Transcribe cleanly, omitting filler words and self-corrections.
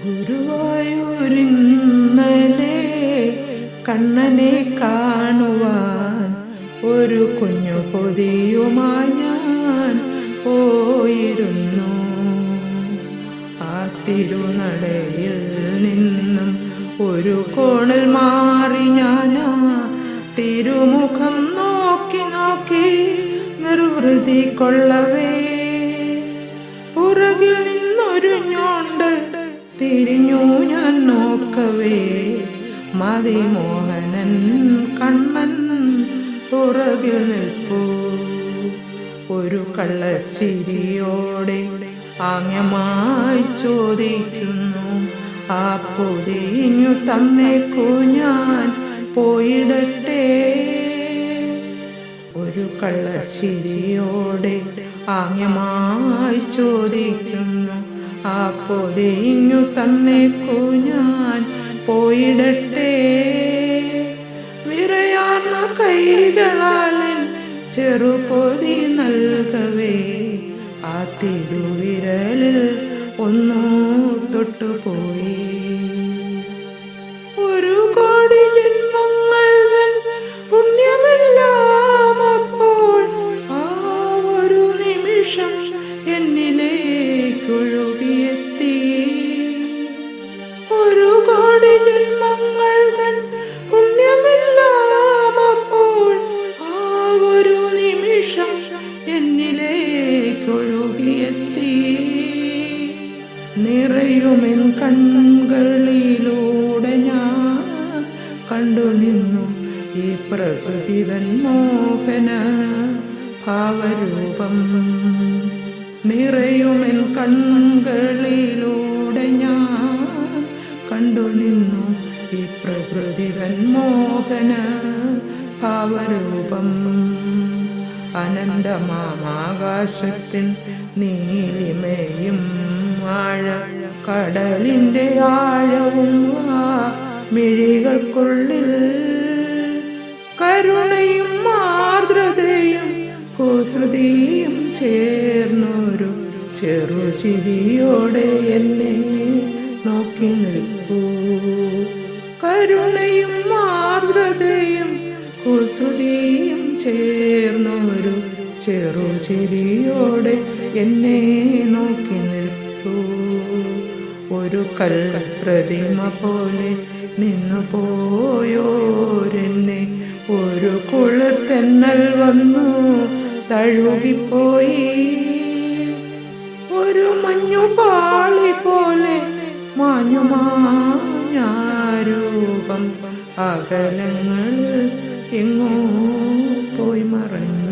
ഗുരുവായൂരിന്നലെ കണ്ണനെ കാണുവാൻ ഒരു കുഞ്ഞു പൊതിയുമായി ഞാൻ പോയിരുന്നു. ആ തിരുനടയിൽ നിന്നും ഒരു കോണിൽ മാറി ഞാൻ തിരുമുഖം നോക്കി നോക്കി നിർവൃതി കൊള്ളവേ, പുറകിൽ നിന്നൊരു ഞോണ്ടൽ തിരിഞ്ഞു ഞാൻ നോക്കവേ, മതിമോഹനൻ കണ്ണൻ പുറകിൽ നിൽപ്പൂ. ഒരു കള്ളച്ചിരിയോടെ ആംഗ്യമായി ചോദിക്കുന്നു, ആ പൊതിഞ്ഞു തന്നേക്കൂ ഞാൻ പോയിടട്ടെ. ഒരു കള്ളച്ചിരിയോടെ ആംഗ്യമായി ചോദിക്കുന്നു, ആ പൊതിഞ്ഞു തന്നേക്കൂ ഞാൻ പോയിടട്ടെ. വിറയാർന്ന കൈകളാലൻ ചെറുപൊതി നൽകവേ, ആ തിരുവിരലിൽ ഒന്നു തൊട്ടുപോയി. ഒരു കോടി ജന്മങ്ങൾ പുണ്യമെല്ലാം അപ്പോൾ ആ ഒരു നിമിഷം എന്നിലേക്കൊഴുകിയെത്തി. ഒരു കോടി ജന്മങ്ങൾ പുണ്യമെല്ലാം അപ്പോൾ ആ ഒരു നിമിഷം എന്നിലേക്കൊഴുകിയെത്തി. നിറയുമെൻ കണ്ണുകളിലൂടെ ഞാൻ കണ്ടു നിന്നു ഈ പ്രകൃതിതൻ മോഹന ഭാവരൂപം. നിറയുമെൻ കണ്ണുകളിലൂടെ ഞാൻ കണ്ടു നിന്നു ഈ പ്രകൃതിതൻ മോഹന ഭാവരൂപം. അനന്തമാകാശത്തിൽ നീലിമയും ആഴ കടലിൻ്റെ ആഴവും ആ മിഴികൾക്കുള്ളിൽ കരുണയും ആർദ്രതയും കുസൃതിയും ചേർന്നൊരു ചെറുചിരിയോടെ എന്നെ നോക്കി നിൽപ്പൂ. കരുണയും ആർദ്രതയും കുസൃതിയും ചേർന്നൊരു ചെറുചിരിയോടെ എന്നെ നോക്കി നിൽപ്പൂ. ഒരു കൽപ്രതിമ പോലെ നിന്നു പോയോരെന്നെ ഒരു കുളിർതെന്നൽ വന്നു തഴുകിപ്പോയി. ഒരു മഞ്ഞുപാളി പോലെ മാഞ്ഞുമാഞ്ഞാരൂപം അകലങ്ങളിൽ എങ്ങോ പോയി മറഞ്ഞു.